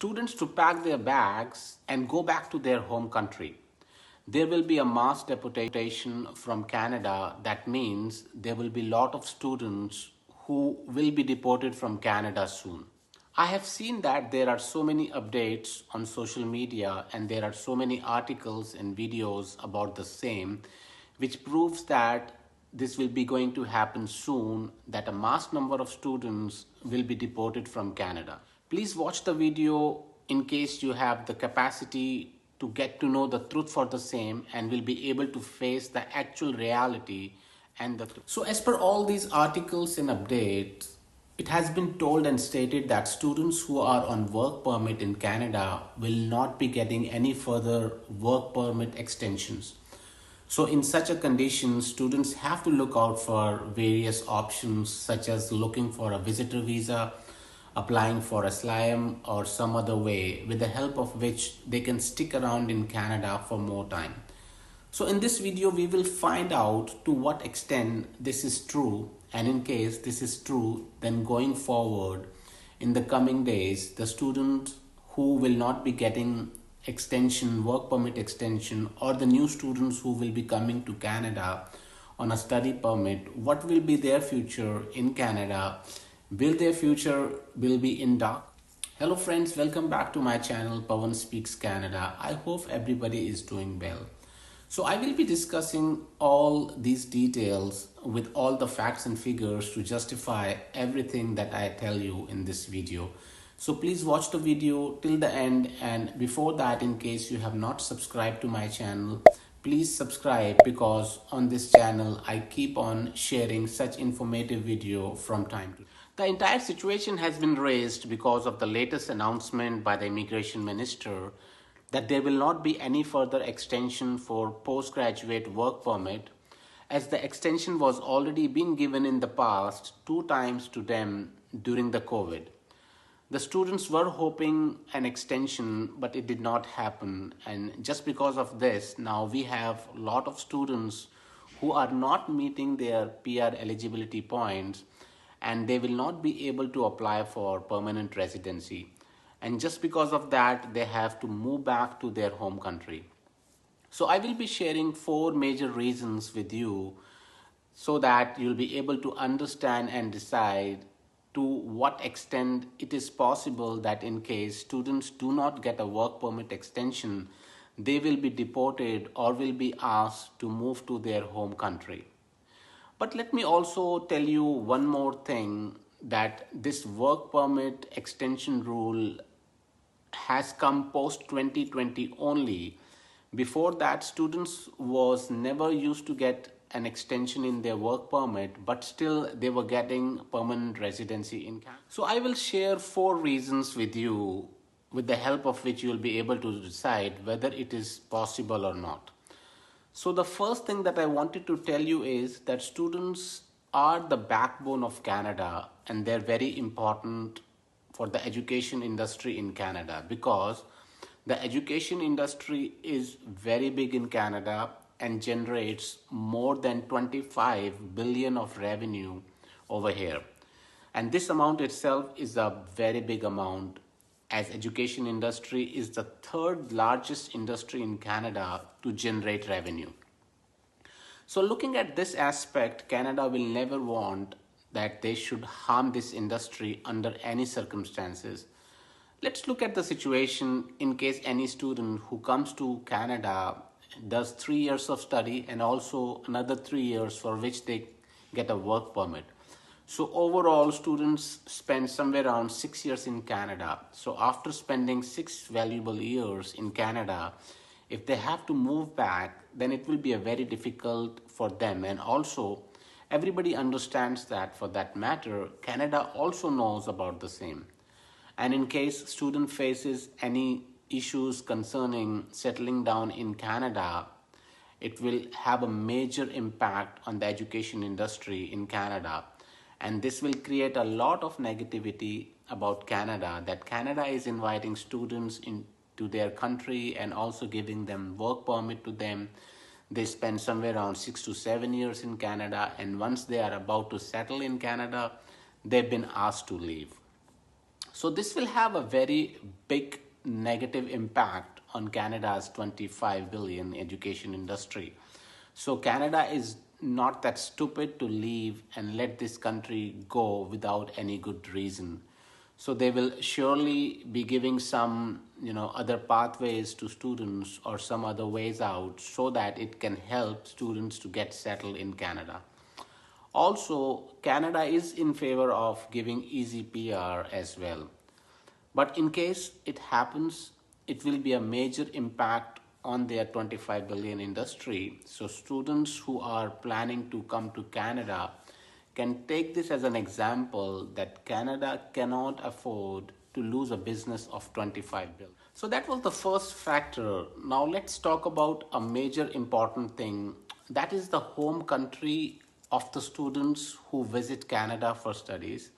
students to pack their bags and go back to their home country. There will be a mass deportation from Canada. That means there will be a lot of students who will be deported from Canada soon. I have seen that there are so many updates on social media and there are so many articles and videos about the same, which proves that this will be going to happen soon, that a mass number of students will be deported from Canada. Please watch the video in case you have the capacity to get to know the truth for the same and will be able to face the actual reality and the truth. So as per all these articles and updates, it has been told and stated that students who are on work permit in Canada will not be getting any further work permit extensions. So in such a condition, students have to look out for various options such as looking for a visitor visa, applying for asylum or some other way with the help of which they can stick around in Canada for more time. So in this video, we will find out to what extent this is true, and in case this is true, then going forward in the coming days, the students who will not be getting extension, work permit extension, or the new students who will be coming to Canada on a study permit, what will be their future in Canada? Will their future will be in dark? Hello friends, welcome back to my channel Pawan Speaks Canada. I hope everybody is doing well. So I will be discussing all these details with all the facts and figures to justify everything that I tell you in this video. So please watch the video till the end, and before that, in case you have not subscribed to my channel, please subscribe, because on this channel I keep on sharing such informative video from time to time. The entire situation has been raised because of the latest announcement by the immigration minister that there will not be any further extension for postgraduate work permit, as the extension was already been given in the past 2 times to them during the COVID. The students were hoping an extension, but it did not happen. And just because of this, now we have a lot of students who are not meeting their PR eligibility points, and they will not be able to apply for permanent residency. And just because of that, they have to move back to their home country. So I will be sharing 4 major reasons with you so that you'll be able to understand and decide to what extent it is possible that in case students do not get a work permit extension, they will be deported or will be asked to move to their home country. But let me also tell you one more thing, that this work permit extension rule has come post 2020 only. Before that, students was never used to get an extension in their work permit, but still they were getting permanent residency in Canada. So I will share 4 reasons with you, with the help of which you will be able to decide whether it is possible or not. So the first thing that I wanted to tell you is that students are the backbone of Canada, and they're very important for the education industry in Canada, because the education industry is very big in Canada and generates more than 25 billion of revenue over here. And this amount itself is a very big amount, as education industry is the 3rd largest industry in Canada to generate revenue. So looking at this aspect, Canada will never want that they should harm this industry under any circumstances. Let's look at the situation in case any student who comes to Canada does 3 years of study and also another 3 years for which they get a work permit. So overall, students spend somewhere around 6 years in Canada. So after spending 6 valuable years in Canada, if they have to move back, then it will be a very difficult for them. And also, everybody understands that, for that matter, Canada also knows about the same. And in case student faces any issues concerning settling down in Canada, it will have a major impact on the education industry in Canada. And this will create a lot of negativity about Canada, that Canada is inviting students into their country and also giving them work permit to them. They spend somewhere around 6 to 7 years in Canada, and once they are about to settle in Canada, they've been asked to leave. So this will have a very big negative impact on Canada's 25 billion education industry. So Canada is not that stupid to leave and let this country go without any good reason. So they will surely be giving some, other pathways to students or some other ways out so that it can help students to get settled in Canada. Also, Canada is in favor of giving easy PR as well. But in case it happens, it will be a major impact on their 25 billion industry. So students who are planning to come to Canada can take this as an example that Canada cannot afford to lose a business of 25 billion. So that was the first factor. Now let's talk about a major important thing, that is the home country of the students who visit Canada for studies.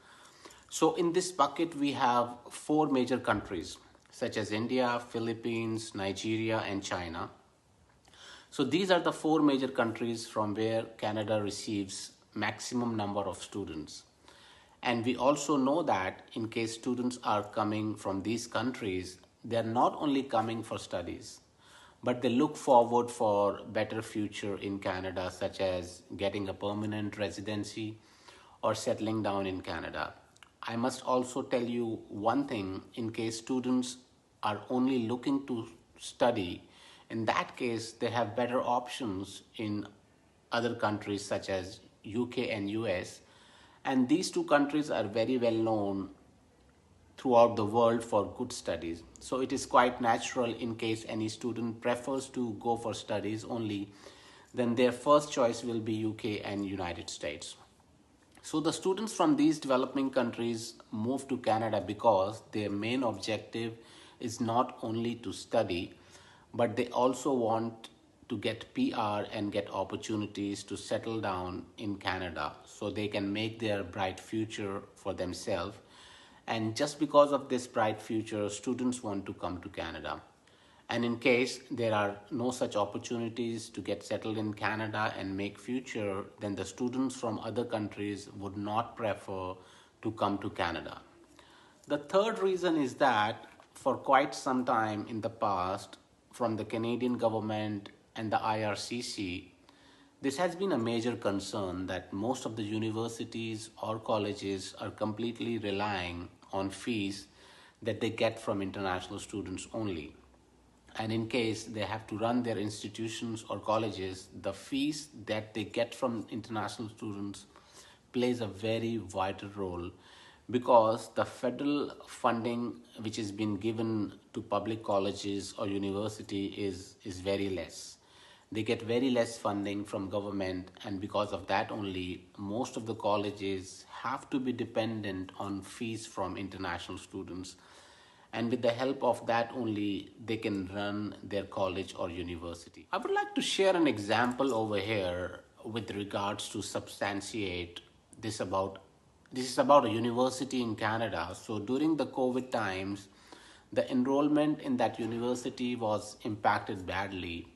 So in this bucket, we have four major countries such as India, Philippines, Nigeria, and China. So these are the four major countries from where Canada receives maximum number of students. And we also know that in case students are coming from these countries, they are not only coming for studies, but they look forward for better future in Canada, such as getting a permanent residency or settling down in Canada. I must also tell you one thing, in case students are only looking to study, in that case they have better options in other countries such as UK and US, and these two countries are very well known throughout the world for good studies. So it is quite natural, in case any student prefers to go for studies only, then their first choice will be UK and United States. So the students from these developing countries move to Canada because their main objective is not only to study, but they also want to get PR and get opportunities to settle down in Canada so they can make their bright future for themselves. And just because of this bright future, students want to come to Canada. And in case there are no such opportunities to get settled in Canada and make future, then the students from other countries would not prefer to come to Canada. The third reason is that for quite some time in the past, from the Canadian government and the IRCC, this has been a major concern that most of the universities or colleges are completely relying on fees that they get from international students only. And in case they have to run their institutions or colleges, the fees that they get from international students plays a very vital role, because the federal funding which is being given to public colleges or university is very less. They get very less funding from government, and because of that only, most of the colleges have to be dependent on fees from international students, and with the help of that only they can run their college or university. I would like to share an example over here with regards to substantiate this about this is about a university in Canada. So during the COVID times, the enrollment in that university was impacted badly,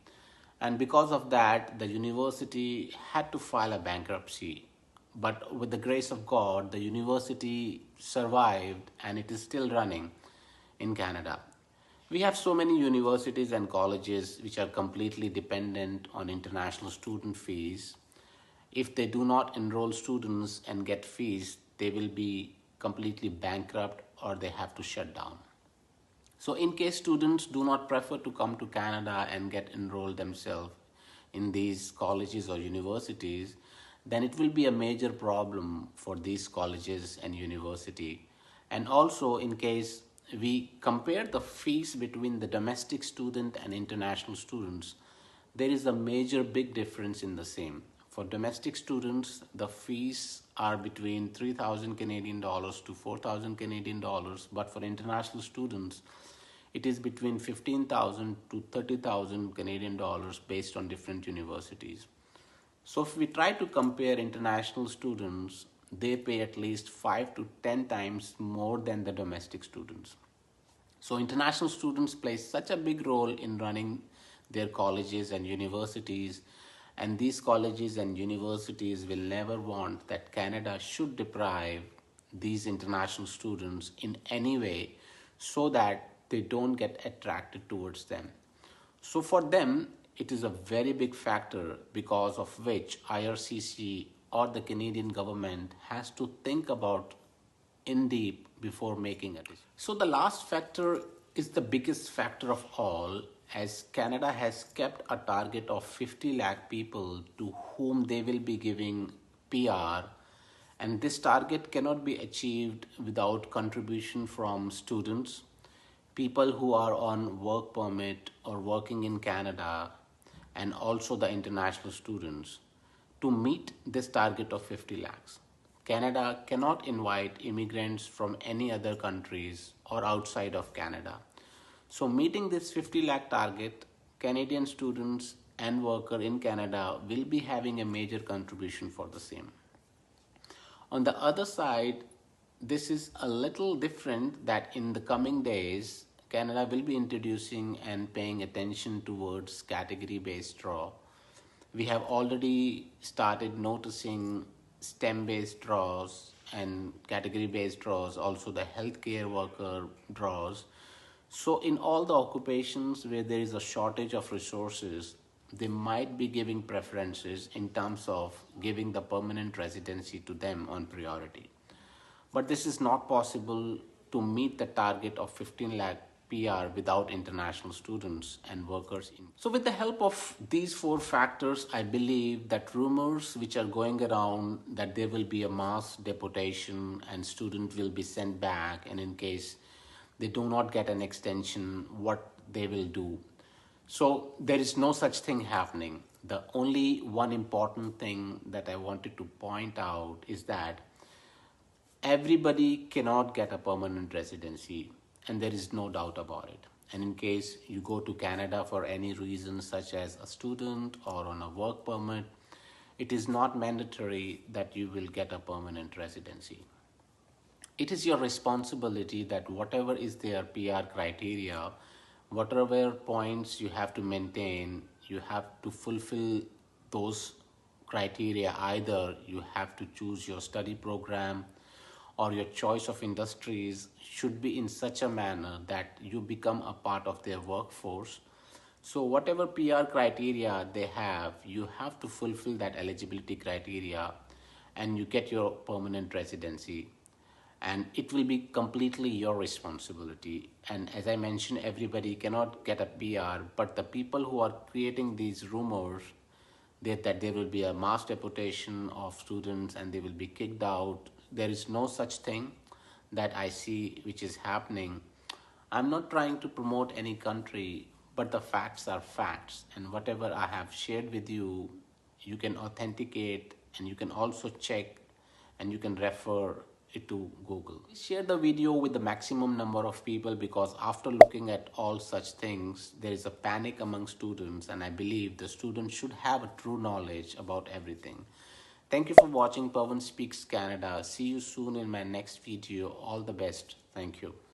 and because of that the university had to file a bankruptcy. But with the grace of God, the university survived and it is still running in Canada. We have so many universities and colleges which are completely dependent on international student fees. If they do not enroll students and get fees, they will be completely bankrupt or they have to shut down. So, in case students do not prefer to come to Canada and get enrolled themselves in these colleges or universities, then it will be a major problem for these colleges and university. And also, in case we compare the fees between the domestic student and international students, there is a major big difference in the same. For domestic students, the fees are between 3,000 Canadian dollars to 4,000 Canadian dollars, but for international students, it is between 15,000 to 30,000 Canadian dollars based on different universities. So if we try to compare international students, they pay at least 5 to 10 times more than the domestic students. So international students play such a big role in running their colleges and universities, and these colleges and universities will never want that Canada should deprive these international students in any way so that they don't get attracted towards them. So for them, it is a very big factor because of which IRCC or the Canadian government has to think about in deep before making a decision. So the last factor is the biggest factor of all, as Canada has kept a target of 50 lakh people to whom they will be giving PR, and this target cannot be achieved without contribution from students, people who are on work permit or working in Canada, and also the international students to meet this target of 50 lakhs. Canada cannot invite immigrants from any other countries or outside of Canada. So meeting this 50 lakh target, Canadian students and workers in Canada will be having a major contribution for the same. On the other side, this is a little different that in the coming days, Canada will be introducing and paying attention towards category based draw. We have already started noticing STEM based draws and category based draws, also the healthcare worker draws. So, in all the occupations where there is a shortage of resources, they might be giving preferences in terms of giving the permanent residency to them on priority. But this is not possible to meet the target of 15 lakh PR without international students and workers. So with the help of these four factors, I believe that rumors which are going around that there will be a mass deportation and students will be sent back, and in case they do not get an extension, what they will do. So there is no such thing happening. The only one important thing that I wanted to point out is that everybody cannot get a permanent residency, and there is no doubt about it. And in case you go to Canada for any reason, such as a student or on a work permit, it is not mandatory that you will get a permanent residency. It is your responsibility that whatever is their PR criteria, whatever points you have to maintain, you have to fulfill those criteria. Either you have to choose your study program or your choice of industries should be in such a manner that you become a part of their workforce. So whatever PR criteria they have, you have to fulfill that eligibility criteria and you get your permanent residency, and it will be completely your responsibility. And as I mentioned, everybody cannot get a PR, but the people who are creating these rumors that there will be a mass deportation of students and they will be kicked out, there is no such thing that I see which is happening. I'm not trying to promote any country, but the facts are facts, and whatever I have shared with you, you can authenticate and you can also check and you can refer it to Google. Share the video with the maximum number of people, because after looking at all such things, there is a panic among students, and I believe the students should have a true knowledge about everything. Thank you for watching Pawan Speaks Canada. See you soon in my next video. All the best. Thank you.